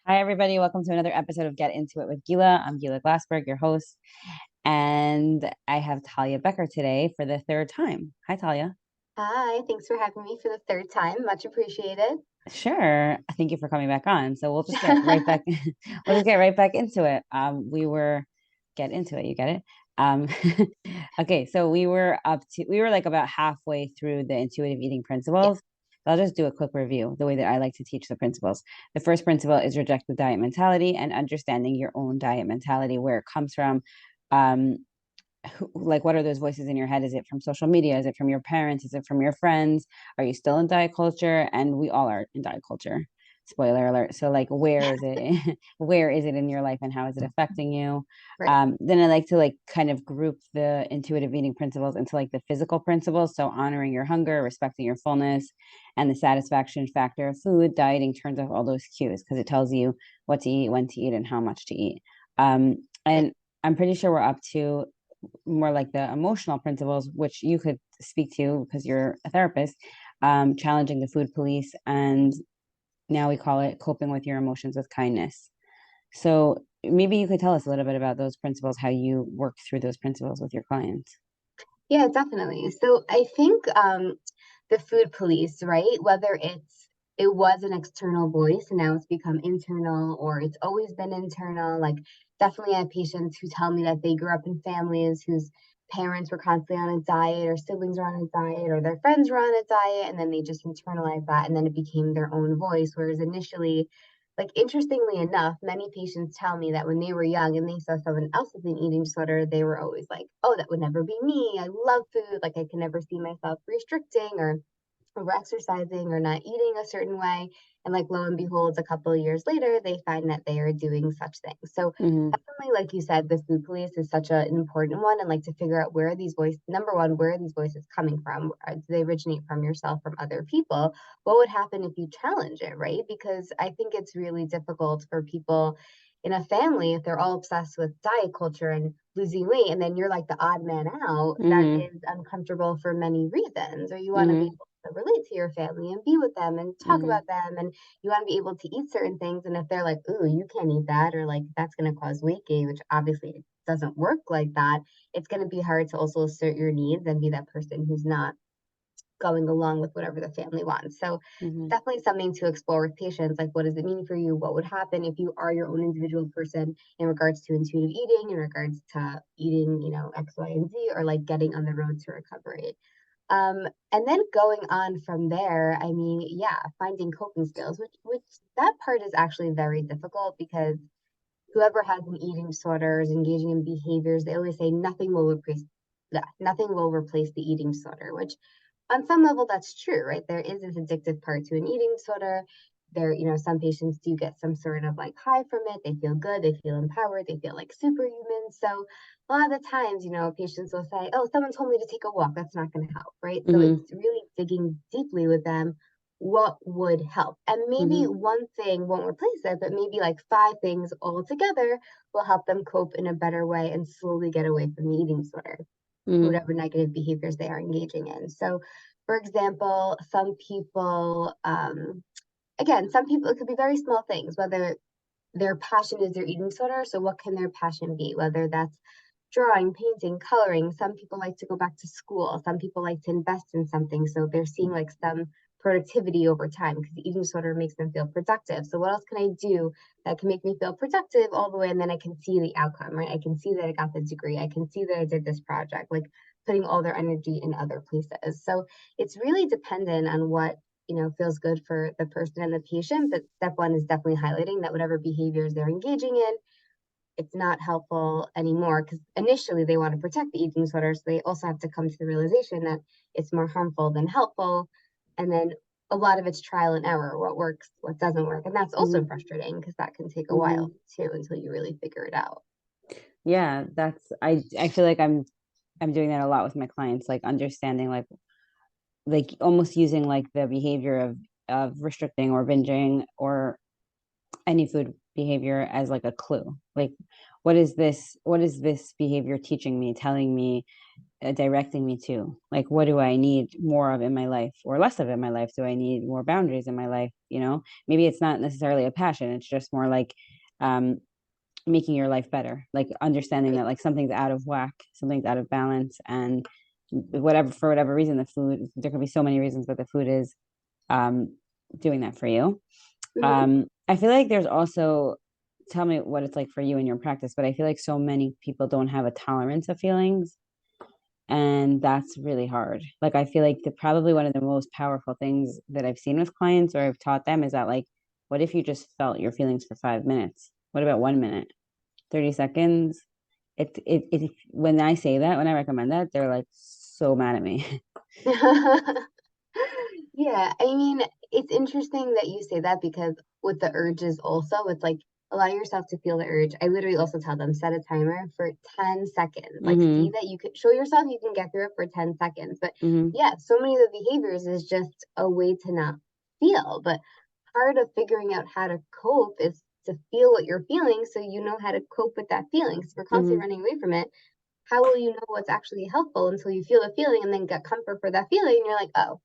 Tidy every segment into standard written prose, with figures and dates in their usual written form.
Hi, everybody. Welcome to another episode of Get Into It with Gila. I'm Gila Glassberg, your host, and I have Talia Becker today for the third time. Hi, Talia. Hi, thanks for having me for the third time. Much appreciated. Sure. Thank you for coming back on. So we'll just get right back. We'll just get right back into it. We were get into it. You get it? Um, okay. So we were like about halfway through the intuitive eating Yeah. principles. I'll just do a quick review, the way that I like to teach the principles. The first principle is reject the diet mentality and understanding your own diet mentality, where it comes from. Um, like, what are those voices in your head? Is it from social media? Is it from your parents? Is it from your friends? Are you still in diet culture? And we all are in diet culture. Spoiler alert. So like, where is it? Where is it in your life, and how is it affecting you? Right. Then I like to like kind of group the intuitive eating principles into like the physical principles. So honoring your hunger, respecting your fullness, and the satisfaction factor of food. Dieting turns off all those cues because it tells you what to eat, when to eat, and how much to eat. Right. And I'm pretty sure we're up to more like the emotional principles, which you could speak to because you're a therapist, challenging the food police. And now we call it coping with your emotions with kindness. So maybe you could tell us a little bit about those principles, how you work through those principles with your clients. Yeah, definitely. So I think the food police, right? Whether it was an external voice and now it's become internal, or it's always been internal. Like, definitely I have patients who tell me that they grew up in families whose parents were constantly on a diet, or siblings were on a diet, or their friends were on a diet, and then they just internalized that, and then it became their own voice. Whereas initially, like, interestingly enough, many patients tell me that when they were young and they saw someone else with an eating disorder, they were always like, "Oh, that would never be me. I love food. Like, I can never see myself restricting or exercising or not eating a certain way." And like, lo and behold, a couple of years later, they find that they are doing such things. So Mm-hmm. definitely, like you said, the food police is such an important one, and like to figure out where are these voices. Number one, where are these voices coming from? Do they originate from yourself, from other people? What would happen if you challenge it, right? Because I think it's really difficult for people in a family if they're all obsessed with diet culture and losing weight, and then you're like the odd man out. That Mm-hmm. is uncomfortable for many reasons. Or you want to be Mm-hmm. able to relate to your family and be with them and talk Mm-hmm. about them, and you want to be able to eat certain things. And if they're like, "Ooh, you can't eat that," or like, "That's going to cause weight gain," which obviously doesn't work like that, it's going to be hard to also assert your needs and be that person who's not going along with whatever the family wants. So Mm-hmm. definitely something to explore with patients. Like, what does it mean for you? What would happen if you are your own individual person in regards to intuitive eating, in regards to eating, X, Y, and Z, or like getting on the road to recovery? And then going on from there, I mean, yeah, finding coping skills, which that part is actually very difficult, because whoever has an eating disorder is engaging in behaviors. They always say nothing will replace that. Nothing will replace the eating disorder, which on some level that's true, right? There is this addictive part to an eating disorder. There, some patients do get some sort of like high from it. They feel good, they feel empowered, they feel like superhuman. So a lot of the times, patients will say, "Oh, someone told me to take a walk. That's not going to help," right? So Mm-hmm. it's really digging deeply with them, what would help. And maybe Mm-hmm. one thing won't replace it, but maybe like five things all together will help them cope in a better way and slowly get away from the eating disorder, Mm-hmm. whatever negative behaviors they are engaging in. So, for example, some people, again, some people, it could be very small things, whether their passion is their eating disorder. So, what can their passion be? Whether that's drawing, painting, coloring. Some people like to go back to school. Some people like to invest in something. So they're seeing like some productivity over time, because the eating disorder makes them feel productive. So what else can I do that can make me feel productive all the way? And then I can see the outcome, right? I can see that I got the degree. I can see that I did this project, like putting all their energy in other places. So it's really dependent on what feels good for the person and the patient. But step one is definitely highlighting that whatever behaviors they're engaging in, it's not helpful anymore, because initially they want to protect the eating disorder. So they also have to come to the realization that it's more harmful than helpful. And then a lot of it's trial and error, what works, what doesn't work. And that's also Mm-hmm. frustrating, because that can take a while Mm-hmm. too until you really figure it out. Yeah, that's I feel like I'm doing that a lot with my clients, like understanding like almost using like the behavior of restricting or binging or any food behavior as like a clue. Like, what is this behavior teaching me, telling me, directing me to? Like, what do I need more of in my life or less of in my life? Do I need more boundaries in my life? Maybe it's not necessarily a passion. It's just more like um, making your life better, like understanding Right. that like something's out of whack, something's out of balance, and whatever, for whatever reason, the food, there could be so many reasons, but the food is um, doing that for you. Hmm. I feel like there's also, tell me what it's like for you in your practice, but I feel like so many people don't have a tolerance of feelings, and that's really hard. Like I feel like probably one of the most powerful things that I've seen with clients or I've taught them is that, like, what if you just felt your feelings for 5 minutes? What about 1 minute, 30 seconds? When I say that, when I recommend that, they're like so mad at me. Yeah, I mean, it's interesting that you say that because with the urges also, it's like allow yourself to feel the urge. I literally also tell them set a timer for 10 seconds. Like see Mm-hmm. that you can show yourself you can get through it for 10 seconds. But Mm-hmm. yeah, so many of the behaviors is just a way to not feel. But part of figuring out how to cope is to feel what you're feeling so you know how to cope with that feeling. So if you're constantly Mm-hmm. running away from it, how will you know what's actually helpful until you feel the feeling and then get comfort for that feeling? And you're like, oh,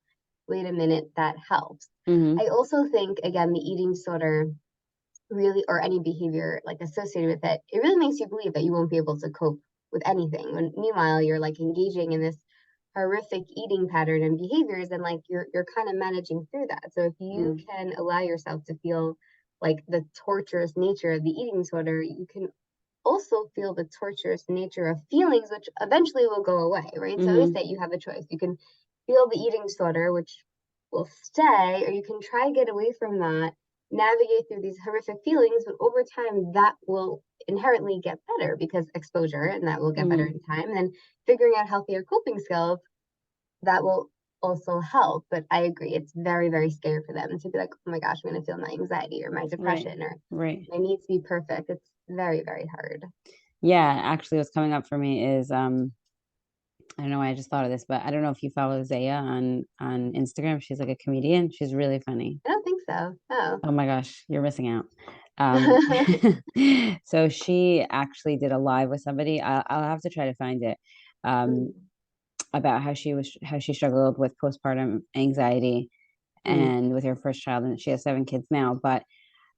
wait a minute, that helps. Mm-hmm. I also think, again, the eating disorder really, or any behavior like associated with it, it really makes you believe that you won't be able to cope with anything. When meanwhile, you're like engaging in this horrific eating pattern and behaviors, and like you're kind of managing through that. So if you Mm-hmm. can allow yourself to feel like the torturous nature of the eating disorder, you can also feel the torturous nature of feelings, which eventually will go away, right? So I always Mm-hmm. say you have a choice. You can feel the eating disorder, which will stay, or you can try to get away from that, navigate through these horrific feelings, but over time that will inherently get better because exposure and that will get better Mm-hmm. in time. And then figuring out healthier coping skills that will also help. But I agree, it's very, very scary for them to be like, oh my gosh, I'm going to feel my anxiety or my Right. depression or Right. my need to be perfect. It's very, very hard. Yeah, actually what's coming up for me is I don't know why I just thought of this, but I don't know if you follow Zaya on Instagram. She's like a comedian. She's really funny. I don't think so. Oh. Oh my gosh, you're missing out. Um, so she actually did a live with somebody. I'll have to try to find it. Um, Mm, about how she struggled with postpartum anxiety mm, and with her first child, and she has 7 kids now. But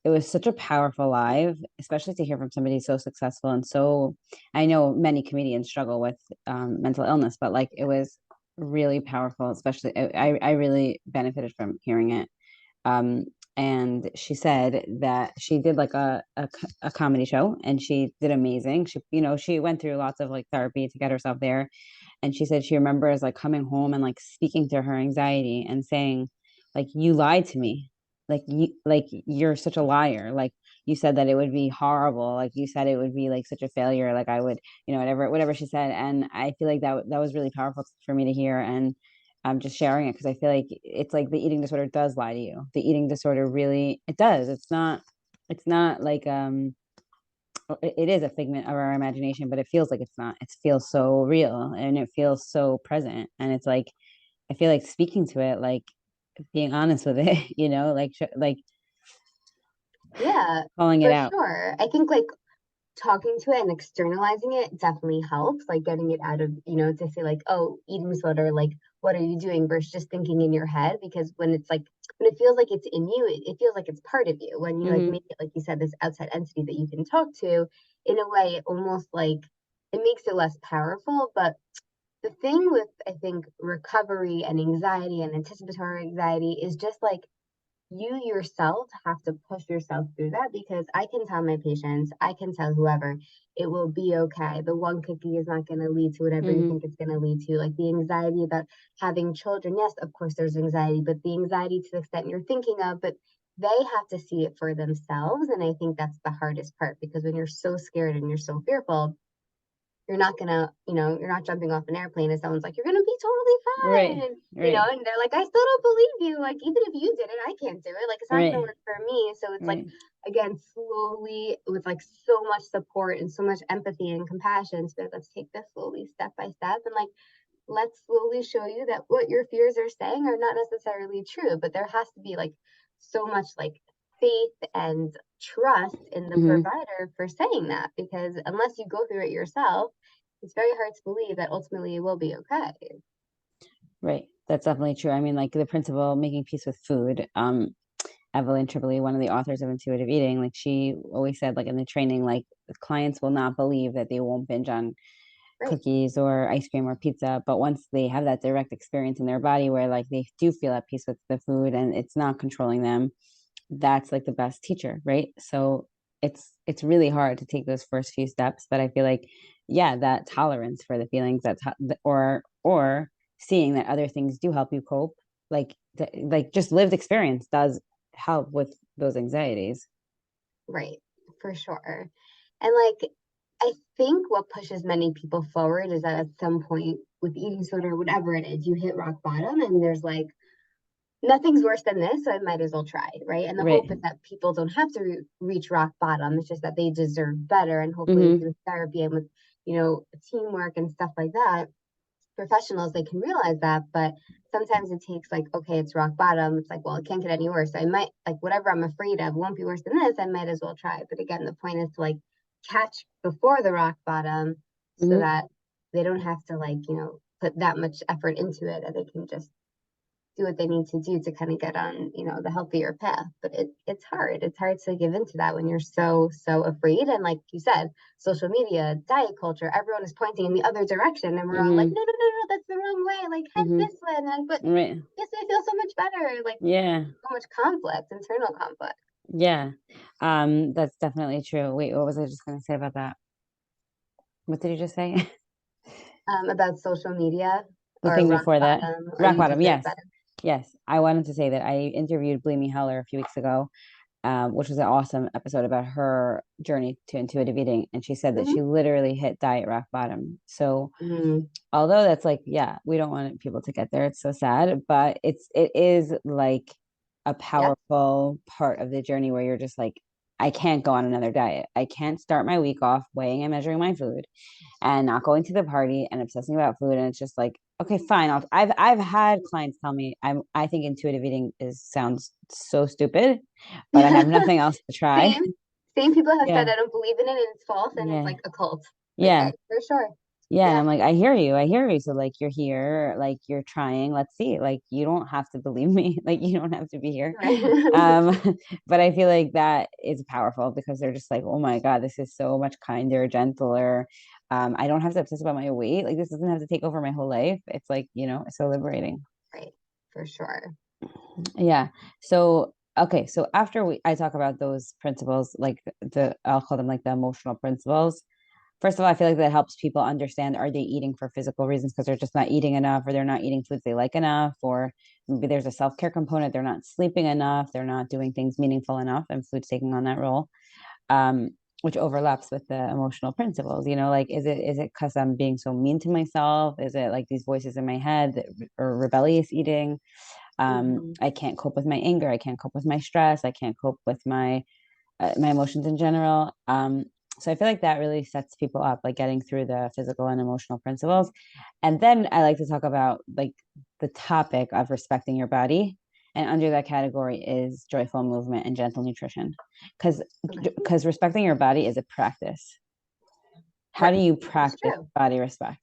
it was such a powerful live, especially to hear from somebody so successful and so. I know many comedians struggle with mental illness, but like it was really powerful. Especially, I really benefited from hearing it. Um, and she said that she did like a comedy show and she did amazing. She went through lots of like therapy to get herself there, and she said she remembers like coming home and like speaking to her anxiety and saying, like, you lied to me, like you're such a liar, like you said that it would be horrible, like you said it would be like such a failure, like I would, whatever she said. And I feel like that was really powerful for me to hear. And I'm just sharing it because I feel like it's like the eating disorder does lie to you. The eating disorder really, it does. It's not like it is a figment of our imagination, but it feels like it's not. It feels so real and it feels so present. And it's like, I feel like speaking to it, like being honest with it, like yeah, calling it for out. sure. I think like talking to it and externalizing it definitely helps, like getting it out of, to say like, oh, eating disorder, like what are you doing versus just thinking in your head. Because when it's like when it feels like it's in you, it feels like it's part of you. When you like Mm-hmm. make it, like you said, this outside entity that you can talk to, in a way, it almost like it makes it less powerful. But the thing with, I think, recovery and anxiety and anticipatory anxiety is just like you yourself have to push yourself through that, because I can tell my patients, I can tell whoever, it will be okay. The one cookie is not going to lead to whatever you Mm-hmm. think it's going to lead to. Like the anxiety about having children, yes, of course there's anxiety, but the anxiety to the extent you're thinking of, but they have to see it for themselves. And I think that's the hardest part, because when you're so scared and you're so fearful, you're not gonna, you're not jumping off an airplane and someone's like, you're gonna be totally fine. Right. And, Right. and they're like, I still don't believe you. Like, even if you did it, I can't do it. Like, it's not gonna Right. work for me. So it's like, Right. again, slowly with like so much support and so much empathy and compassion. So let's take this slowly, step by step. And like, let's slowly show you that what your fears are saying are not necessarily true, but there has to be like so much like faith and trust in the Hmm. provider for saying that, because unless you go through it yourself, it's very hard to believe that ultimately it will be okay. Right. That's definitely true. I mean, like the principle making peace with food. Evelyn Tripoli, one of the authors of intuitive eating, like she always said, like in the training, like clients will not believe that they won't binge on Right, cookies or ice cream or pizza, but once they have that direct experience in their body where like they do feel at peace with the food and it's not controlling them, that's like the best teacher, right? So it's really hard to take those first few steps, but I feel like yeah, that tolerance for the feelings, or seeing that other things do help you cope, like just lived experience does help with those anxieties. right, for sure. And like, I think what pushes many people forward is that at some point with eating disorder, or whatever it is, you hit rock bottom and there's like, nothing's worse than this, so I might as well try, right? And the Right. hope is that people don't have to reach rock bottom. It's just that they deserve better. And hopefully Mm-hmm. through therapy and with, teamwork and stuff like that, professionals, they can realize that. But sometimes it takes like, okay, it's rock bottom. It's like, well, it can't get any worse. So I might, like, whatever I'm afraid of won't be worse than this. I might as well try. But again, the point is to like catch before the rock bottom so Mm-hmm. that they don't have to like, put that much effort into it, and they can just do what they need to do to kind of get on, the healthier path. But it's hard. It's hard to give into that when you're so afraid. And like you said, social media, diet culture, everyone is pointing in the other direction, and we're all like, Mm-hmm. no, no, no, no, that's the wrong way. Like head Mm-hmm. this way, and but Right. this way feels so much better. Like Yeah. so much conflict, internal conflict, Yeah. That's definitely true. Wait, what was I just gonna say about that? What did you just say? about social media The or thing rock before that. bottom, or Rock you bottom, deserve yes. better. Yes. I wanted to say that I interviewed Bleemy Heller a few weeks ago, which was an awesome episode about her journey to intuitive eating. And she said that Mm-hmm. she literally hit diet rock bottom. So Mm-hmm. although that's like, yeah, we don't want people to get there. It's so sad, but it is like a Yep. powerful part of the journey where you're just like, I can't go on another diet. I can't start my week off weighing and measuring my food and not going to the party and obsessing about food. And it's just like, okay, fine. I've had clients tell me I think intuitive eating sounds so stupid, but I have nothing else to try. Same. Same people have said Yeah, I don't believe in it and it's false and it's yeah, like a cult. Like yeah. for sure. Yeah, and Yeah. I'm like, I hear you, I hear you. So like you're here, like you're trying. Let's see. Like you don't have to believe me. Like you don't have to be here. Right. Um, but I feel like that is powerful because they're just like, oh my God, this is so much kinder, gentler. I don't have to obsess about my weight. Like this doesn't have to take over my whole life. It's like, it's so liberating. Right. For sure. Yeah. So okay, so after I talk about those principles, like I'll call them like the emotional principles. First of all, I feel like that helps people understand, are they eating for physical reasons because they're just not eating enough, or they're not eating foods they like enough, or maybe there's a self-care component, they're not sleeping enough, they're not doing things meaningful enough, and food's taking on that role. Um, which overlaps with the emotional principles, like is it because I'm being so mean to myself? Is it like these voices in my head or rebellious eating? Hmm. I can't cope with my anger, I can't cope with my stress, I can't cope with my emotions in general. So I feel like that really sets people up, like getting through the physical and emotional principles. And then I like to talk about like the topic of respecting your body. And under that category is joyful movement and gentle nutrition. Because Okay. because respecting your body is a practice. How do Right. you It's practice true. body respect?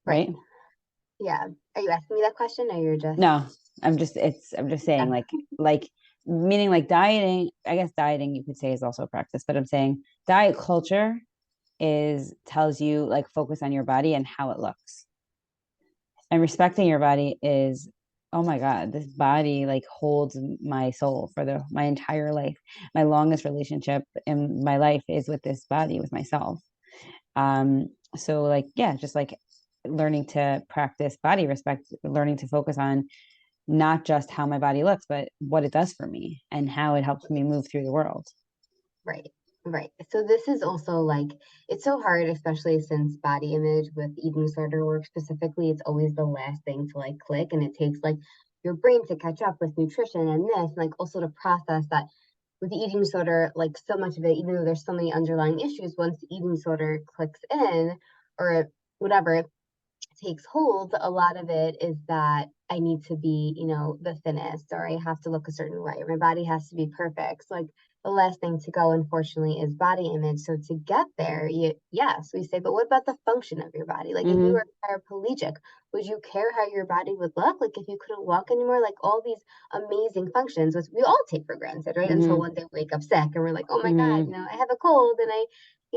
Right. Right? Yeah. Are you asking me that question or you're just No, I'm just saying yeah. like meaning like dieting, I guess dieting you could say is also a practice, but I'm saying diet culture is tells you like focus on your body and how it looks. And respecting your body is, oh my God, this body like holds my soul for my entire life. My longest relationship in my life is with this body, with myself. So like yeah, just like learning to practice body respect, learning to focus on not just how my body looks, but what it does for me and how it helps me move through the world. Right. Right. So this is also like it's so hard, especially since body image with eating disorder work specifically, it's always the last thing to like click, and it takes like your brain to catch up with nutrition and this, and like also to process that with the eating disorder, like so much of it, even though there's so many underlying issues, once the eating disorder clicks in or whatever, takes hold, a lot of it is that I need to be, the thinnest, or I have to look a certain way, or my body has to be perfect. So, like, the last thing to go, unfortunately, is body image. So to get there, yes, we say, but what about the function of your body? Like, if you were paraplegic, would you care how your body would look? Like, if you couldn't walk anymore, like all these amazing functions, which we all take for granted, right? Until one day we wake up sick and we're like, oh my God, I have a cold, and I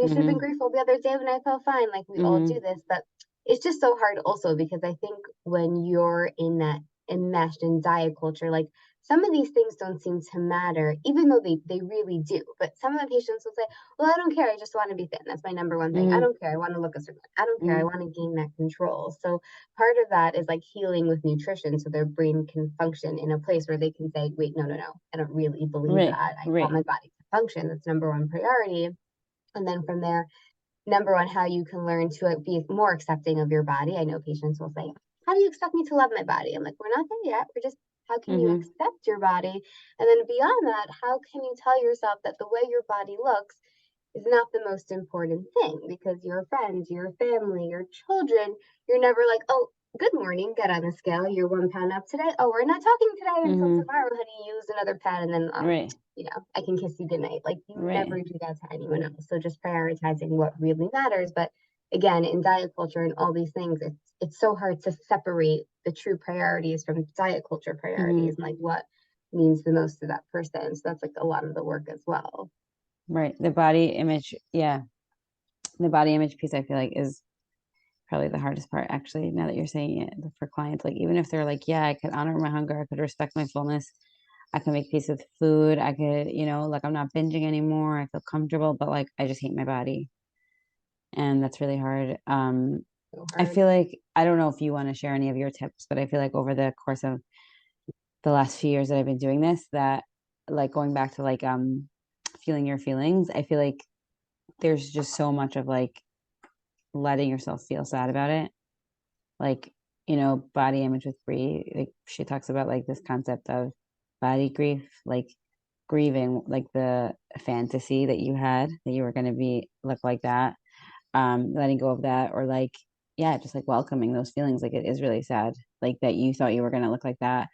should have been grateful the other day when I felt fine. Like, we all do this, but it's just so hard also, because I think when you're in that enmeshed in diet culture, like, some of these things don't seem to matter, even though they really do. But some of the patients will say, well, I don't care. I just want to be thin. That's my number one thing. I don't care. I want to look a certain way. I don't care. I want to gain that control. So part of that is like healing with nutrition, so their brain can function in a place where they can say, wait, no, no, no. I don't really believe that. I want my body to function. That's number one priority. And then from there, number one, how you can learn to be more accepting of your body. I know patients will say, how do you expect me to love my body? I'm like, we're not there yet. We're just, how can you accept your body? And then beyond that, how can you tell yourself that the way your body looks is not the most important thing? Because your friends, your family, your children, you're never like, oh, good morning, get on the scale. You're 1 pound up today. Oh, we're not talking today until tomorrow. Honey, use another pad, and then I can kiss you goodnight. Like, you never do that to anyone else. So just prioritizing what really matters. But again, in diet culture and all these things, it's so hard to separate the true priorities from diet culture priorities, and like what means the most to that person. So that's like a lot of the work as well. Right. The body image. Yeah. The body image piece, I feel like, is probably the hardest part, actually, now that you're saying it, for clients. Like, even if they're like, yeah, I could honor my hunger, I could respect my fullness, I can make peace with food, I could, like, I'm not binging anymore, I feel comfortable, but like, I just hate my body. And that's really hard. So I hard. feel like, I don't know if you want to share any of your tips, but I feel like over the course of the last few years that I've been doing this, that, like, going back to like feeling your feelings, I feel like there's just so much of like letting yourself feel sad about it. Like, body image with grief. Like, she talks about like this concept of body grief, like grieving like the fantasy that you had that you were going to be look like that, letting go of that, or like, yeah, just like welcoming those feelings. Like, it is really sad, like, that you thought you were going to look like that,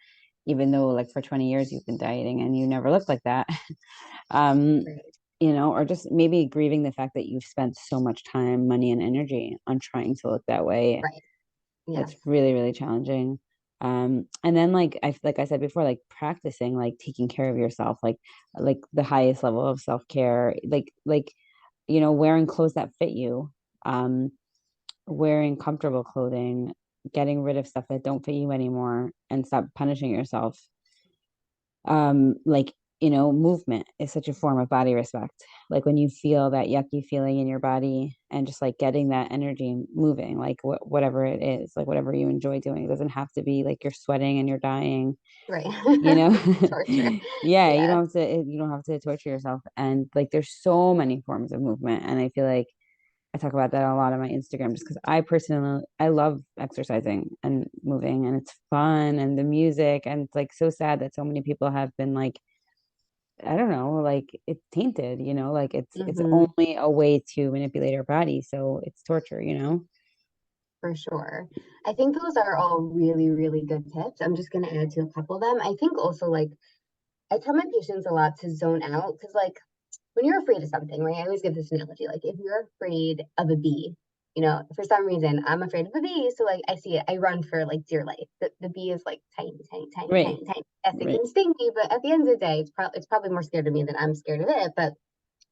even though like for 20 years you've been dieting and you never looked like that. um Right. or just maybe grieving the fact that you've spent so much time, money, and energy on trying to look that way. Right. It's Yes. really, really challenging. And then like I said before, like practicing, like taking care of yourself, like the highest level of self-care, wearing clothes that fit you, um, wearing comfortable clothing, getting rid of stuff that don't fit you anymore, and stop punishing yourself. Like, movement is such a form of body respect. Like, when you feel that yucky feeling in your body, and just like getting that energy moving, like whatever it is, like whatever you enjoy doing, it doesn't have to be like you're sweating and you're dying, Right. you know. Torture. Yeah, Yeah. you don't have to torture yourself. And like, there's so many forms of movement, and I feel like I talk about that a lot on my Instagram, just because I love exercising and moving, and it's fun, and the music, and it's like so sad that so many people have been like, I don't know, like, it's tainted, like it's Mm-hmm. only a way to manipulate our body, so it's torture. For sure. I think those are all really, really good tips. I'm just going to add to a couple of them. I think also, like, I tell my patients a lot to zone out, because, like, when you're afraid of something, right? I always give this analogy. Like, if you're afraid of a bee, for some reason, I'm afraid of a bee. So, like, I see it, I run for like dear life. The bee is like tiny, tiny, tiny, Right. tiny, tiny. Yes, it Right. can sting me, but at the end of the day, it's probably more scared of me than I'm scared of it. But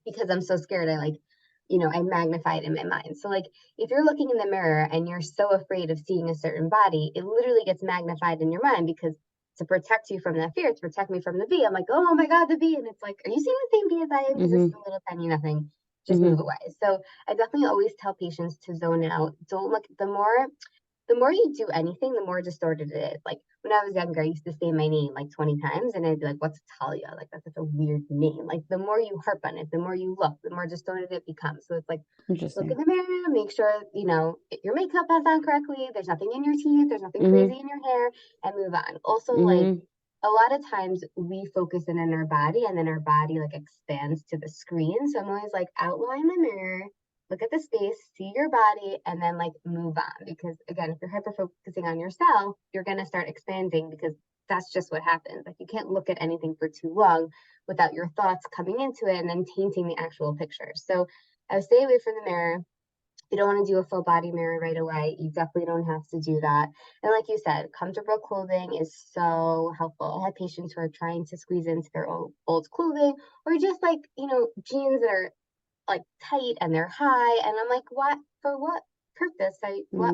because I'm so scared, I magnify it in my mind. So, like, if you're looking in the mirror and you're so afraid of seeing a certain body, it literally gets magnified in your mind, because to protect you from that fear, to protect me from the bee, I'm like, oh my God, the bee. And it's like, are you seeing the same bee as I am? Because this is Mm-hmm. a little tiny nothing. Just move Mm-hmm. away. So I definitely always tell patients to zone out. Don't look, the more you do anything, the more distorted it is. Like, when I was younger, I used to say my name like 20 times, and I'd be like, what's Talia? Like, that's such a weird name. Like, the more you harp on it, the more you look, the more distorted it becomes. So it's like, look in Interesting. the mirror, make sure, your makeup has on correctly, there's nothing in your teeth, there's nothing Mm-hmm. crazy in your hair, and move on. Also, like, Mm-hmm. a lot of times we focus in on our body, and then our body like expands to the screen. So I'm always like, outline the mirror, look at the space, see your body, and then like move on. Because again, if you're hyper focusing on yourself, you're going to start expanding because that's just what happens. Like you can't look at anything for too long without your thoughts coming into it and then tainting the actual picture. So I would stay away from the mirror. You don't want to do a full body mirror right away. You definitely don't have to do that. And like you said, comfortable clothing is so helpful. I have patients who are trying to squeeze into their old clothing, or just like, jeans that are like tight and they're high. And I'm like, what? For what purpose? Why?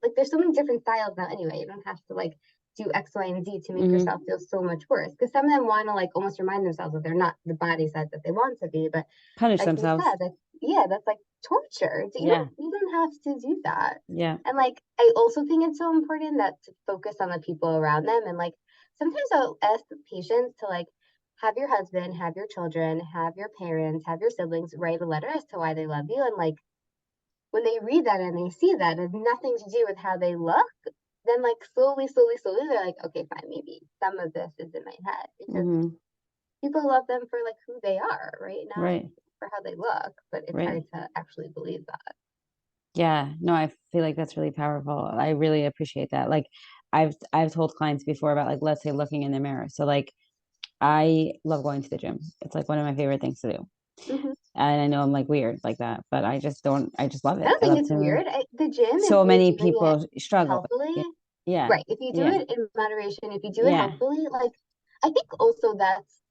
Like, there's so many different styles now anyway. You don't have to like do X, Y, and Z to make yourself feel so much worse. Because some of them want to like almost remind themselves that they're not the body size that they want to be. But Punish like you themselves. said, that's like torture. Yeah. You don't have to do that. Yeah. And like I also think it's so important that to focus on the people around them. And like sometimes I'll ask the patients to like have your husband, have your children, have your parents, have your siblings write a letter as to why they love you. And like when they read that and they see that it has nothing to do with how they look, then like slowly, they're like, okay, fine, maybe some of this is in my head because people love them for like who they are, right? Not Right. for how they look, but it's Right. hard to actually believe that. Yeah. No, I feel like that's really powerful. I really appreciate that. Like I've told clients before about like, let's say looking in the mirror. So like I love going to the gym. It's like one of my favorite things to do. Mm-hmm. And I know I'm like weird like that, but I just don't, I just love I it. don't I think love it's to, weird. The gym, if so you're many doing it people struggle. healthily, Yeah. right? If you do Yeah. it in moderation, if you do it Yeah. healthily, like I think also that's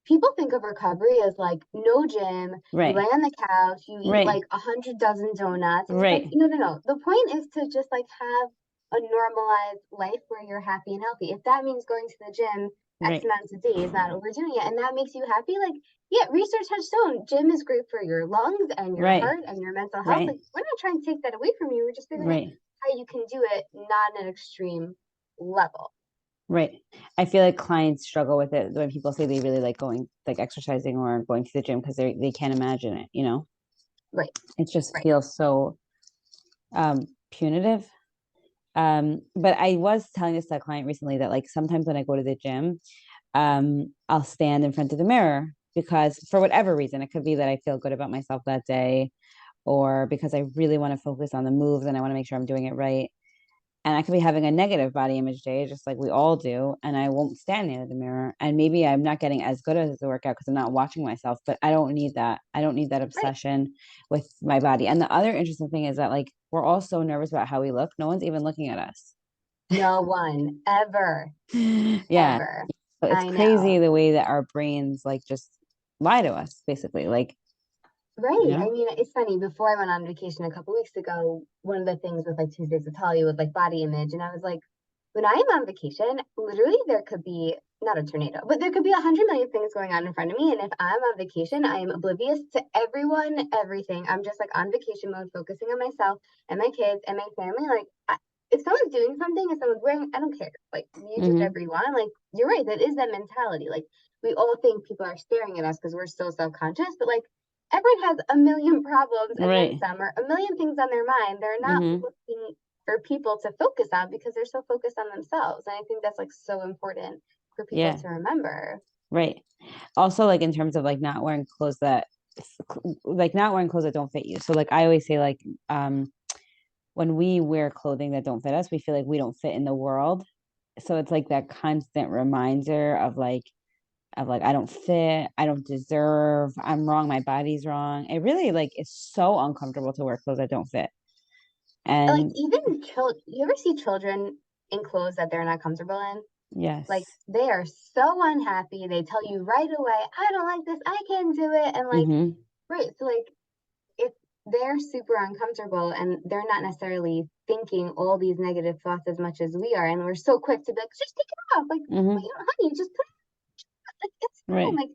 people think of recovery as like no gym, you lay Right. on the couch, you eat Right. like 100 dozen donuts, and it's like Right. no. The point is to just like have a normalized life where you're happy and healthy. If that means going to the gym X Right. amount of days, not overdoing it, and that makes you happy, like yeah, research has shown gym is great for your lungs and your Right. heart and your mental health. Right. Like we're not trying to take that away from you. We're just figuring out Right. how you can do it not at an extreme level. Right. I feel like clients struggle with it when people say they really like going, like exercising or going to the gym because they can't imagine it, you know? Right. It just Right. feels so punitive. But I was telling this to a client recently that like sometimes when I go to the gym, I'll stand in front of the mirror because for whatever reason, it could be that I feel good about myself that day, or because I really want to focus on the moves and I want to make sure I'm doing it right. And I could be having a negative body image day, just like we all do. And I won't stand near the mirror. And maybe I'm not getting as good as the workout because I'm not watching myself, but I don't need that. I don't need that Right. obsession with my body. And the other interesting thing is that like we're all so nervous about how we look. No one's even looking at us. No one ever, Yeah. ever. So it's I crazy know. the way that our brains like just lie to us, basically. Like, you Right. I know? mean, it's funny. Before I went on vacation a couple weeks ago, one of the things with like Tuesdays with Talia was like body image. And I was like, when I am on vacation, literally there could be not a tornado, but there could be 100 million things going on in front of me. And if I'm on vacation, I am oblivious to everyone, everything. I'm just like on vacation mode, focusing on myself and my kids and my family. Like, if someone's doing something, if someone's wearing, I don't care. Like, you do Mm-hmm. whatever you want. Like, you're right. That is that mentality. Like, we all think people are staring at us because we're so self conscious, but like, everyone has a million problems and then Right. some, or a million things on their mind. They're not Mm-hmm. looking for people to focus on because they're so focused on themselves. And I think that's like so important for people Yeah. to remember. Right. Also, like in terms of like not wearing clothes that like not wearing clothes that don't fit you. So like I always say like when we wear clothing that don't fit us, we feel like we don't fit in the world. So it's like that constant reminder of like I don't fit, I don't deserve, I'm wrong, my body's wrong. It really like is so uncomfortable to wear clothes that don't fit. Like And even children, you ever see children in clothes that they're not comfortable in? Like yes. they are so unhappy. They tell you right away, I don't like this, I can't do it. And like, Mm-hmm. right. So like if they're super uncomfortable and they're not necessarily thinking all these negative thoughts as much as we are, and we're so quick to be like, just take it off. Like, Mm-hmm. wait, honey, just put it like it's fine. Right. Like,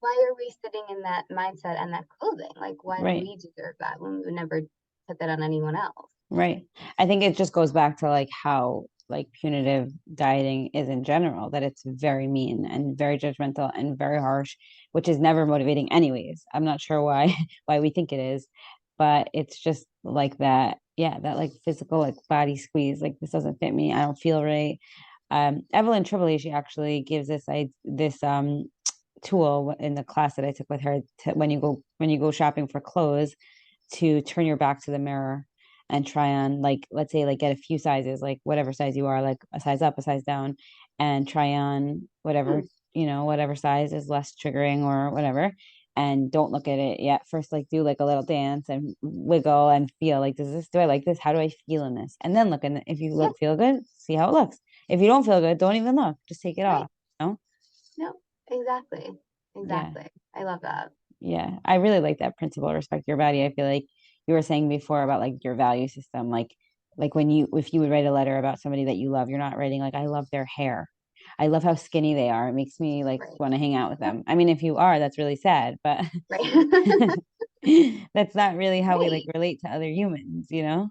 why are we sitting in that mindset and that clothing? Like, why do Right. we deserve that when we would never put that on anyone else? Right. I think it just goes back to like how like punitive dieting is in general, that it's very mean and very judgmental and very harsh, which is never motivating anyways. I'm not sure why why we think it is, but it's just like that, yeah, that like physical like body squeeze, like this doesn't fit me, I don't feel right. Evelyn Tribole, she actually gives this tool in the class that I took with her to, when you go shopping for clothes, to turn your back to the mirror and try on, like, let's say, like, get a few sizes, like whatever size you are, like a size up, a size down, and try on whatever, Hmm. whatever size is less triggering or whatever. And don't look at it yet. First, like, do like a little dance and wiggle and feel like, do I like this? How do I feel in this? And then look, and if you Yeah. feel good, see how it looks. If you don't feel good, don't even look. Just take it Right. off. No? No, exactly. Yeah. Exactly. I love that. Yeah. I really like that principle, respect your body. I feel like you were saying before about like your value system, like when if you would write a letter about somebody that you love, you're not writing like, I love their hair. I love how skinny they are. It makes me like Right. want to hang out with Yep. them. I mean, if you are, that's really sad, but Right. that's not really how we like Right. relate to other humans, you know?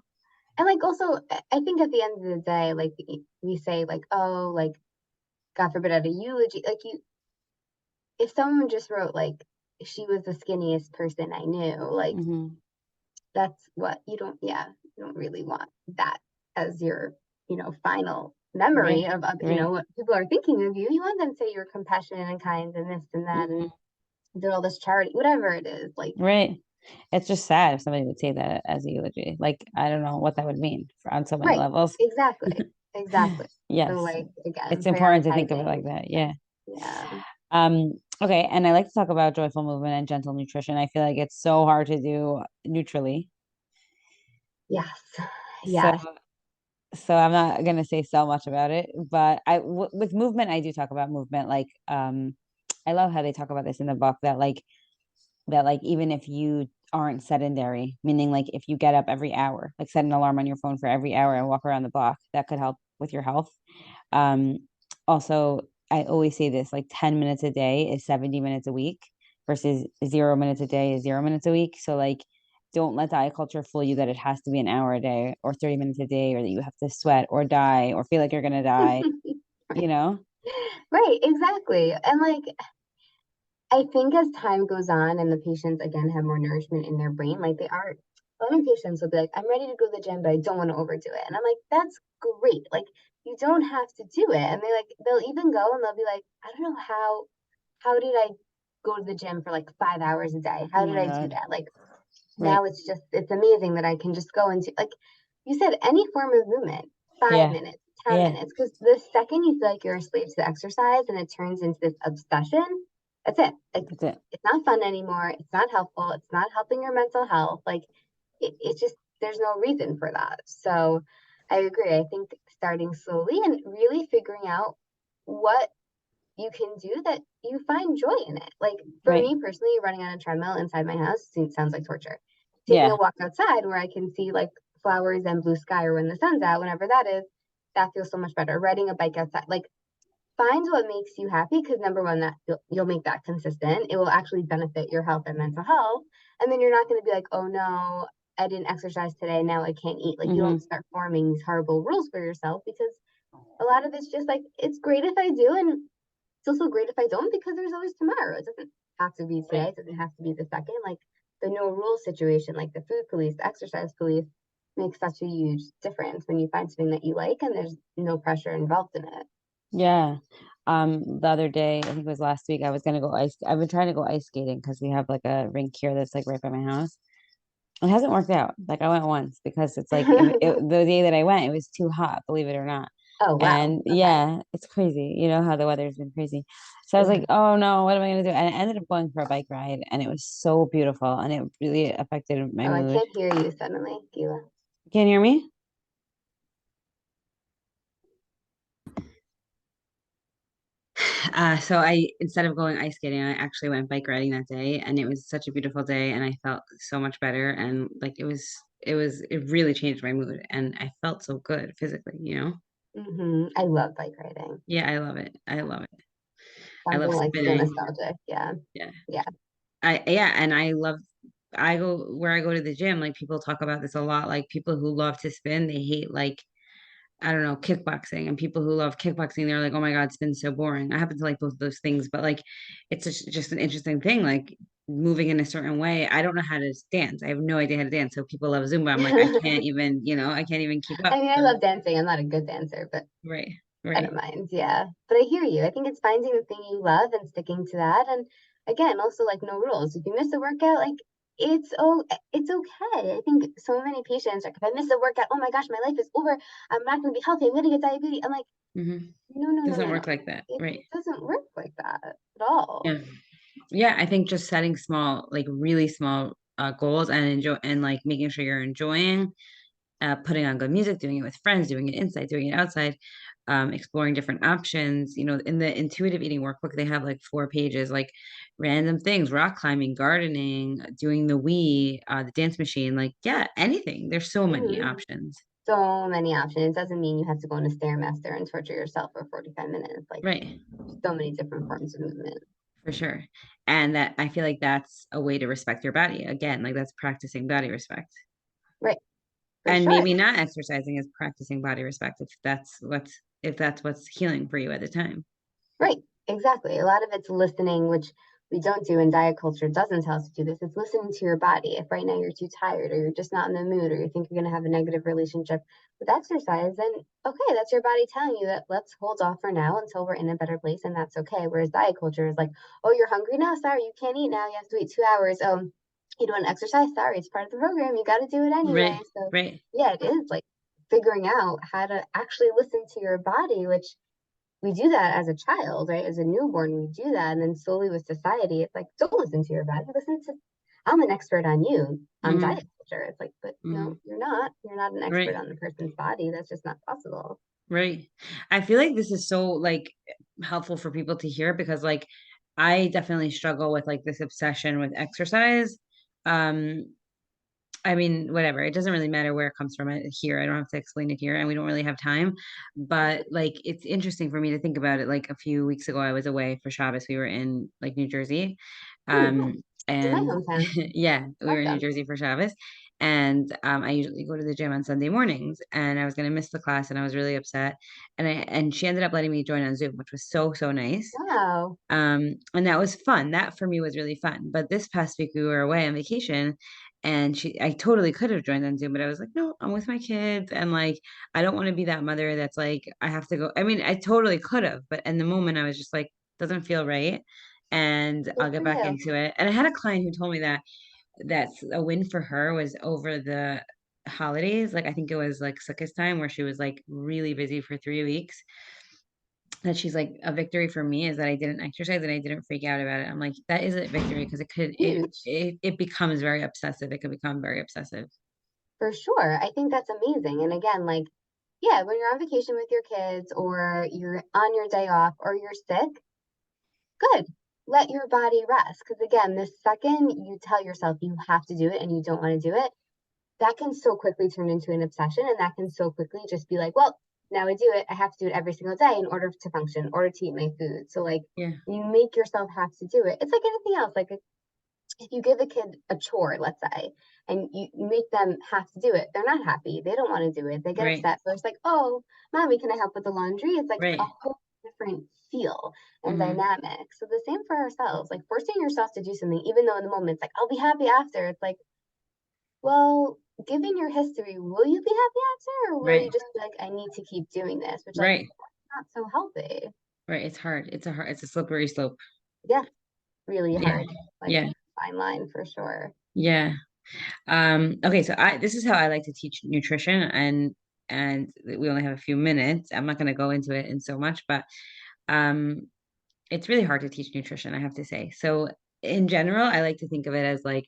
And like also, I think at the end of the day, like we say like, oh, like God forbid at a eulogy, like if someone just wrote like she was the skinniest person I knew, like Hmm. that's what yeah, you don't really want that as your, final memory Right. of, Right. what people are thinking of you. You want them to say you're compassionate and kind and this and that and Hmm. did all this charity, whatever it is. Like, Right. It's just sad if somebody would say that as a eulogy. Like, I don't know what that would mean on so many right, levels. exactly, exactly. So Yes. like again, It's important to think of it prioritizing. like that. Yeah, Yeah. yeah, Okay. And I like to talk about joyful movement and gentle nutrition. I feel like it's so hard to do neutrally. yes, So, yes. I'm not gonna say so much about it, but with movement, I do talk about movement. Like, I love how they talk about this in the book that even if you aren't sedentary, meaning like if you get up every hour, like set an alarm on your phone for every hour and walk around the block, that could help with your health. Um, Also, I always say this, like 10 minutes a day is 70 minutes a week versus 0 minutes a day is 0 minutes a week. So like don't let diet culture fool you that it has to be an hour a day or 30 minutes a day or that you have to sweat or die or feel like you're gonna die, you know? Right, exactly. And like I think as time goes on and the patients again have more nourishment in their brain, like they are, a lot of patients will be like, I'm ready to go to the gym, but I don't want to overdo it. And I'm like, that's great. Like you don't have to do it. And they'll even go and they'll be like, I don't know how did I go to the gym for like 5 hours a day? Oh How did my I do God. that? Like Right. now it's amazing that I can just go into like you said, any form of movement, five Yeah. minutes, 10 Yeah. minutes. Because the second you feel like you're a slave to the exercise and it turns into this obsession, that's it. Like That's it. it's not fun anymore. It's not helpful. It's not helping your mental health. Like it's just there's no reason for that. So I agree. I think starting slowly and really figuring out what you can do that you find joy in it. Like for Right. me personally, running on a treadmill inside my house sounds like torture. Taking a Yeah. walk outside where I can see like flowers and blue sky or when the sun's out, whenever that is, that feels so much better. Riding a bike outside, like find what makes you happy because number one, that you'll make that consistent. It will actually benefit your health and mental health. And then you're not going to be like, oh no, I didn't exercise today. Now I can't eat. Like you Hmm. don't start forming these horrible rules for yourself because a lot of it's just like, it's great if I do. And it's also great if I don't because there's always tomorrow. It doesn't have to be today. Right. It doesn't have to be the second. Like the no rule situation, like the food police, the exercise police makes such a huge difference when you find something that you like and there's no pressure involved in it. Yeah. The other day, I think it was last week, I was gonna go I've been trying to go ice skating because we have like a rink here that's like right by my house. It hasn't worked out. Like I went once because it's like the day that I went, it was too hot, believe it or not. Oh, wow. And Okay. yeah, it's crazy. You know how the weather's been crazy. So I was like, Mhm. oh no, what am I gonna do? And I ended up going for a bike ride and it was so beautiful and it really affected my Oh, I mood. can't hear you suddenly, Gila. Can you hear me? So I instead of going ice skating, I actually went bike riding that day, and it was such a beautiful day, and I felt so much better, and like it really changed my mood, and I felt so good physically, you know? I love bike riding. Yeah, I love it. I love it. I love Something like so spinning. nostalgic. Yeah. Yeah. Yeah. And I go where I go to the gym, like people talk about this a lot, like people who love to spin, they hate like I don't know, kickboxing, and people who love kickboxing, they're like, oh my God, spin's so boring. I happen to like both of those things, but like, it's just an interesting thing, like moving in a certain way. I don't know how to dance. I have no idea how to dance. So people love Zumba. I'm like, I can't even, I can't even keep up. I mean, I So, love dancing. I'm not a good dancer, but right, I don't right. mind. Yeah. But I hear you. I think it's finding the thing you love and sticking to that. And again, also like no rules. If you miss a workout, like it's okay. I think so many patients are like, if I miss a workout, oh my gosh, my life is over. I'm not going to be healthy. I'm going to get diabetes. I'm like, Hmm. no, no, no, Doesn't no, no. work like that, It right? doesn't work like that at all. Yeah. Yeah, I think just setting small, like really small goals and enjoy and like making sure you're enjoying putting on good music, doing it with friends, doing it inside, doing it outside, exploring different options. You know, in the intuitive eating workbook, they have like 4 pages, like random things, rock climbing, gardening, doing the Wii, the dance machine, like, yeah, anything. There's so many Mhm. options. So many options. It doesn't mean you have to go on a Stairmaster and torture yourself for 45 minutes. Like, Right. so many different forms of movement. For sure. And that I feel like that's a way to respect your body. Again, like that's practicing body respect. Right, for And sure. maybe not exercising is practicing body respect if that's what's healing for you at the time. Right, exactly. A lot of it's listening, which we don't do, and diet culture doesn't tell us to do this. It's listening to your body. If right now you're too tired, or you're just not in the mood, or you think you're going to have a negative relationship with exercise, then okay, that's your body telling you that let's hold off for now until we're in a better place, and that's okay. Whereas diet culture is like, oh, you're hungry now? Sorry, you can't eat now. You have to wait 2 hours. You don't want to exercise? Sorry, it's part of the program. You got to do it anyway. Right, So, right. yeah, it is like figuring out how to actually listen to your body, which we do that as a child, right? As a newborn, we do that. And then slowly with society, it's like, don't listen to your body. Listen to, I'm an expert on you, on diet Hmm. culture. It's like, but no, Hmm. you're not. You're not an expert Right, on the person's body. That's just not possible. right. I feel like this is so like helpful for people to hear because like I definitely struggle with like this obsession with exercise. Um, I mean, whatever. It doesn't really matter where it comes from here. I don't have to explain it here, and we don't really have time. But like, it's interesting for me to think about it. Like a few weeks ago, I was away for Shabbos. We were in like New Jersey, Oh, yeah. In my and hometown. yeah, we were in New Welcome. Jersey for Shabbos. And I usually go to the gym on Sunday mornings, and I was gonna miss the class, and I was really upset. And she ended up letting me join on Zoom, which was so nice. Wow. And that was fun. That for me was really fun. But this past week we were away on vacation and I totally could have joined on Zoom, but I was like, no, I'm with my kids. And like, I don't want to be that mother that's like, I have to go. I mean, I totally could have, but in the moment I was just like, doesn't feel right. And Good I'll get for back you. into it. And I had a client who told me that that's a win for her was over the holidays. Like I think it was like Sukkot time where she was like really busy for 3 weeks that she's like a victory for me is that I didn't exercise and I didn't freak out about it. I'm like, that is a victory because Huge. it becomes very obsessive. It could become very obsessive. For sure. I think that's amazing. And again, like, yeah, when you're on vacation with your kids or you're on your day off or you're sick, good. Let your body rest. Because again, the second you tell yourself you have to do it and you don't want to do it, that can so quickly turn into an obsession. And that can so quickly just be like, well, now I do it. I have to do it every single day in order to function, in order to eat my food. So, like, Yeah. you make yourself have to do it. It's like anything else. Like, if you give a kid a chore, let's say, and you make them have to do it, they're not happy. They don't want to do it. They get Right. upset. So it's like, oh, mommy, can I help with the laundry? It's like a Right. whole different feel and Hmm. dynamic. So the same for ourselves, like forcing yourself to do something, even though in the moment it's like, I'll be happy after. It's like, well, given your history, will you be happy after, or will you Right. just be like, I need to keep doing this, which like Right. not so healthy. Right. It's hard. It's a slippery slope. Yeah, really Yeah. hard, like Yeah. fine line for sure. Yeah. Okay, so I this is how I like to teach nutrition and we only have a few minutes. I'm not going to go into it in so much, but um it's really hard to teach nutrition, I have to say. So in general, I like to think of it as like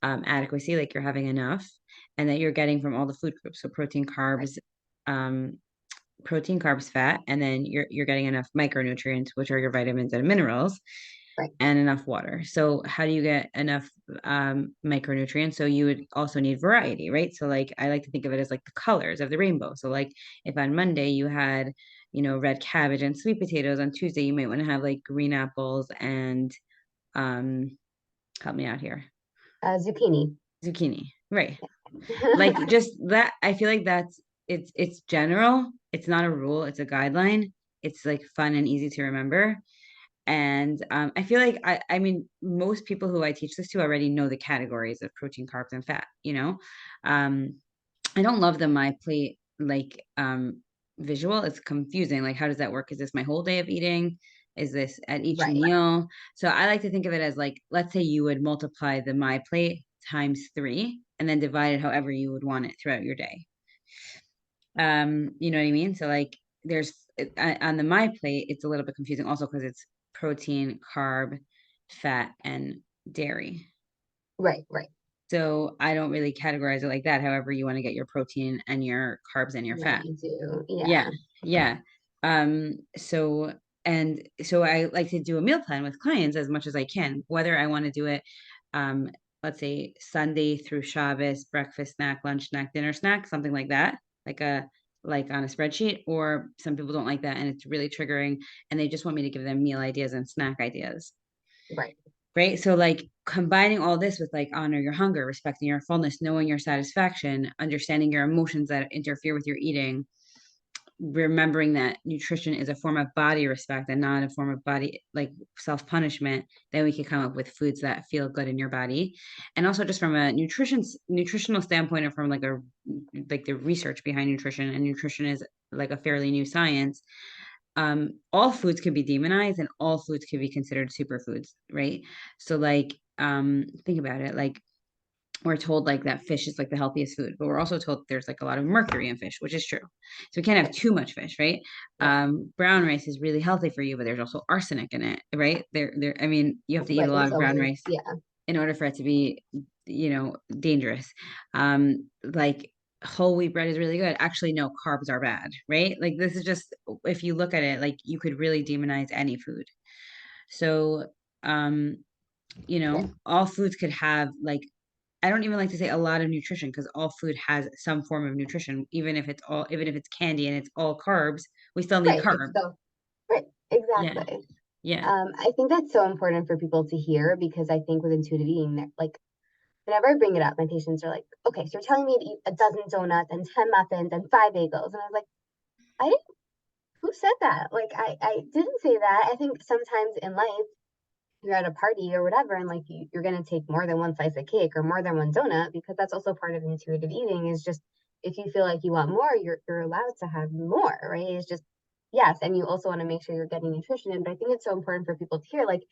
adequacy, like you're having enough and that you're getting from all the food groups. So Right, um, fat, and then you're getting enough micronutrients, which are your vitamins and minerals, right. and enough water. So how do you get enough micronutrients? So you would also need variety, right? So like I like to think of it as like the colors of the rainbow. So like if on Monday you had, red cabbage and sweet potatoes, on Tuesday you might want to have like green apples and um help me out here. Zucchini. Zucchini. Right. Like just that I feel like it's general. It's not a rule, it's a guideline. It's like fun and easy to remember. And I feel like I mean, most people who I teach this to already know the categories of protein, carbs, and fat, you know? Um, I don't love the my plate like visual. It's confusing. Like, how does that work? Is this my whole day of eating? Is this at each Right. meal? So I like to think of it as like, let's say you would multiply the my plate times 3 and then divide it however you would want it throughout your day. You know what I mean? So like there's on the my plate, it's a little bit confusing also because it's protein, carb, fat, and dairy. Right, right. So I don't really categorize it like that. However, you want to get your protein and your carbs and your Yeah, fat. you do. Yeah. Yeah. Yeah. So and so I like to do a meal plan with clients as much as I can, whether I want to do it um let's say Sunday through Shabbos, breakfast snack, lunch snack, dinner snack, something like that, like a like on a spreadsheet, or some people don't like that and it's really triggering and they just want me to give them meal ideas and snack ideas. Right. Right. So like combining all this with like honor your hunger, respecting your fullness, knowing your satisfaction, understanding your emotions that interfere with your eating, remembering that nutrition is a form of body respect and not a form of body like self-punishment, then we can come up with foods that feel good in your body. And also just from a nutritional standpoint, or from like a like the research behind nutrition, and nutrition is like a fairly new science. All foods could be demonized and all foods could be considered superfoods, right? So like think about it, like we're told like that fish is like the healthiest food, but we're also told there's like a lot of mercury in fish, which is true. So we can't have Right. too much fish, right? Right. Brown rice is really healthy for you, but there's also arsenic in it, right? There, I mean, you have to eat Right. a lot There's of brown always, rice yeah. in order for it to be, dangerous. Like whole wheat bread is really good. Actually, no, carbs are bad, right? Like this is just, if you look at it, like you could really demonize any food. So, um, Right. all foods could have like, I don't even like to say a lot of nutrition because all food has some form of nutrition, even if it's candy and it's all carbs, we still need Right. It's carbs. still, right. Yeah. Exactly. Yeah. I think that's so important for people to hear because I think with intuitive eating, like whenever I bring it up, my patients are like, okay, so you're telling me to eat a dozen donuts and 10 muffins and 5 bagels. And I was like, I didn't, who said that? Like, I didn't say that. I think sometimes in life, you're at a party or whatever, and like you're going to take more than one slice of cake or more than one donut because that's also part of intuitive eating is just if you feel like you want more, you're allowed to have more, right? It's just, yes. And you also want to make sure you're getting nutrition in. But I think it's so important for people to hear like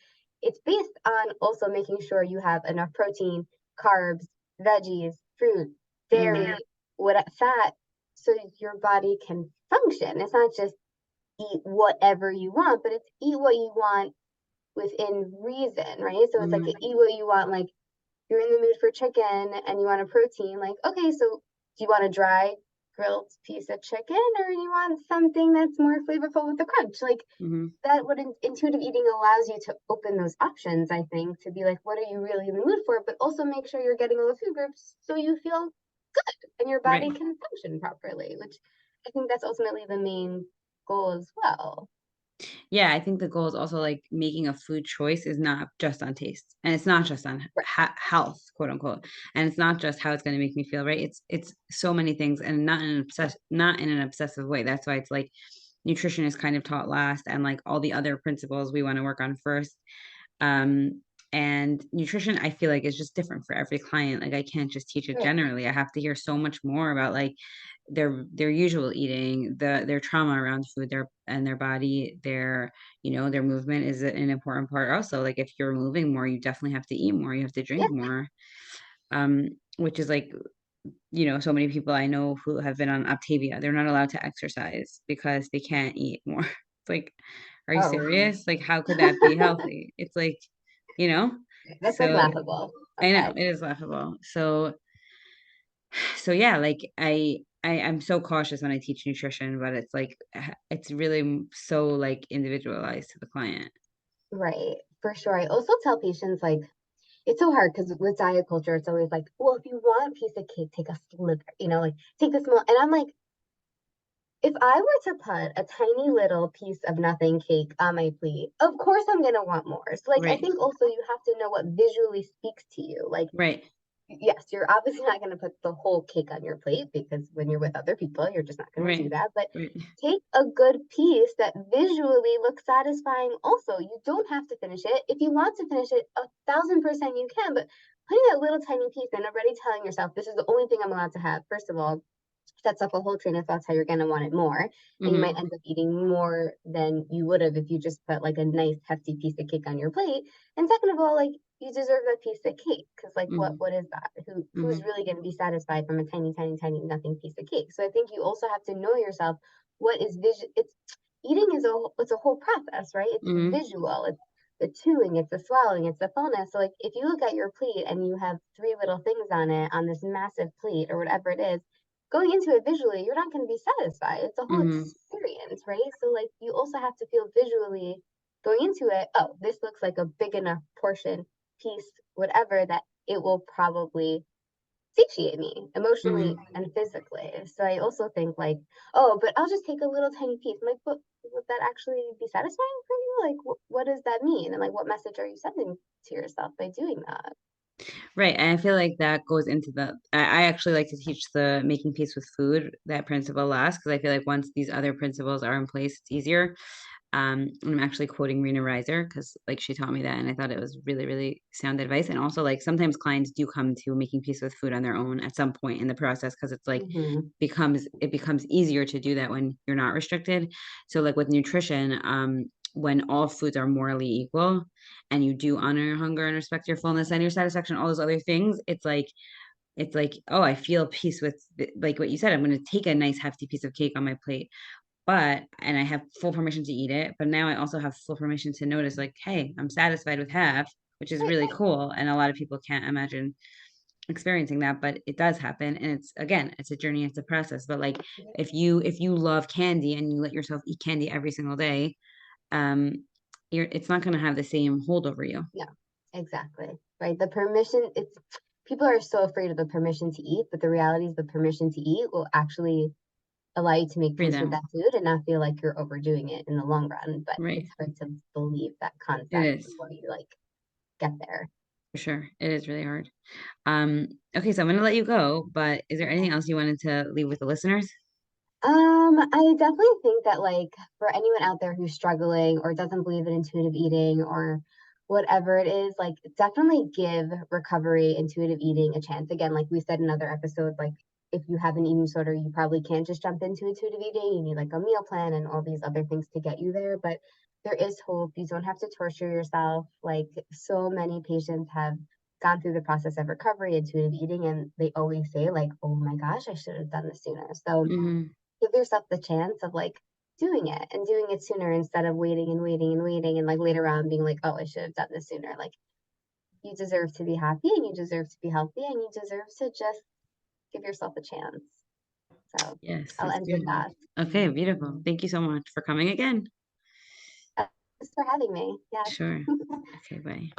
it's based on also making sure you have enough protein, carbs, veggies, fruit, Hmm. dairy, what fat, so your body can function. It's not just eat whatever you want, but it's eat what you want within reason, right? So it's like Hmm. eat what you want. Like you're in the mood for chicken and you want a protein. Like, okay, so do you want a dry grilled piece of chicken or you want something that's more flavorful with the crunch? Like Hmm. that, what intuitive eating allows you to open those options, I think, to be like, what are you really in the mood for? But also make sure you're getting all the food groups so you feel good and your body Right. can function properly, which I think that's ultimately the main goal as well. Yeah, I think the goal is also like making a food choice is not just on taste, and it's not just on Right. health, quote unquote, and it's not just how it's going to make me feel, right? It's so many things, and not in an obsessive way. That's why it's like nutrition is kind of taught last, and like all the other principles we want to work on first. Um, and nutrition, I feel like is just different for every client. Like I can't just teach it Right. generally. I have to hear so much more about like their usual eating, their trauma around food, their body, their movement is an important part also. Like if you're moving more, you definitely have to eat more, you have to Yeah. drink more. Which is like, so many people I know who have been on Optavia, they're not allowed to exercise because they can't eat more. It's like, are you Oh, serious? Like how could that be healthy? It's like, you know, that's like so laughable. I know Okay. it is laughable. So yeah, like I'm so cautious when I teach nutrition, but it's like it's really so like individualized to the client. Right. For sure. I also tell patients like it's so hard because with diet culture, it's always like, well, if you want a piece of cake, take a sliver, like take the small. And I'm like, if I were to put a tiny little piece of nothing cake on my plate, of course I'm gonna want more. So like I Right. think also you have to know what visually speaks to you. Like Right. yes, you're obviously not going to put the whole cake on your plate because when you're with other people, you're just not going to do Right. that. But Right. take a good piece that visually looks satisfying. Also, you don't have to finish it. If you want to finish it, 1,000% you can. But putting that little tiny piece and already telling yourself, this is the only thing I'm allowed to have, first of all, sets up a whole train of thoughts how you're going to want it more. And you might Hmm. end up eating more than you would have if you just put like a nice hefty piece of cake on your plate. And second of all, like you deserve a piece of cake because like Mm-hmm. what is that? Who's Mm-hmm. really going to be satisfied from a tiny, tiny, tiny nothing piece of cake? So I think you also have to know yourself. What is vision? It's eating is it's a whole process, right? It's Mm-hmm. visual. It's the chewing, it's the swallowing, it's the fullness. So like if you look at your plate and you have three little things on it on this massive plate or whatever it is, going into it visually, you're not going to be satisfied. It's a whole Mm-hmm. experience, right? So like you also have to feel visually going into it, oh, this looks like a big enough portion, piece, whatever, that it will probably satiate me emotionally Mm-hmm. and physically. So I also think like, oh, but I'll just take a little tiny piece. I'm like, but would that actually be satisfying for you? Like, what does that mean? And like, what message are you sending to yourself by doing that? Right. And I feel like that goes into I actually like to teach the making peace with food, that principle last, because I feel like once these other principles are in place, it's easier. And I'm actually quoting Rena Reiser because like she taught me that and I thought it was really, really sound advice. And also like sometimes clients do come to making peace with food on their own at some point in the process because it's like Mm-hmm. becomes easier to do that when you're not restricted. So like with nutrition, when all foods are morally equal and you do honor your hunger and respect your fullness and your satisfaction, all those other things, it's like, oh, I feel peace with like what you said. I'm going to take a nice hefty piece of cake on my plate, and I have full permission to eat it. But now I also have full permission to notice, like, hey, I'm satisfied with half, which is Right. really cool. And a lot of people can't imagine experiencing that, but it does happen. And it's again, it's a journey, it's a process. But like if you love candy and you let yourself eat candy every single day, um, it's not gonna have the same hold over you. Yeah, exactly. Right. The permission, it's people are so afraid of the permission to eat, but the reality is the permission to eat will actually allow you to make peace with Freedom. that food and not feel like you're overdoing it in the long run. But Right. it's hard to believe that It concept is before you like get there. for sure. It is really hard. Okay, so I'm gonna let you go, but is there Okay. anything else you wanted to leave with the listeners? I definitely think that like for anyone out there who's struggling or doesn't believe in intuitive eating or whatever it is, like definitely give recovery intuitive eating a chance. Again, like we said in another episode, like if you have an eating disorder, you probably can't just jump into intuitive eating. You need like a meal plan and all these other things to get you there. But there is hope. You don't have to torture yourself. Like so many patients have gone through the process of recovery, intuitive eating, and they always say, like, oh my gosh, I should have done this sooner. So Mm-hmm. give yourself the chance of like doing it and doing it sooner instead of waiting and waiting and waiting and like later on being like, oh, I should have done this sooner. Like you deserve to be happy and you deserve to be healthy and you deserve to just give yourself a chance. So Yes, I'll that's end with beautiful. that. Okay, beautiful. Thank you so much for coming again. Thanks for having me. Yes. Sure. Okay, bye.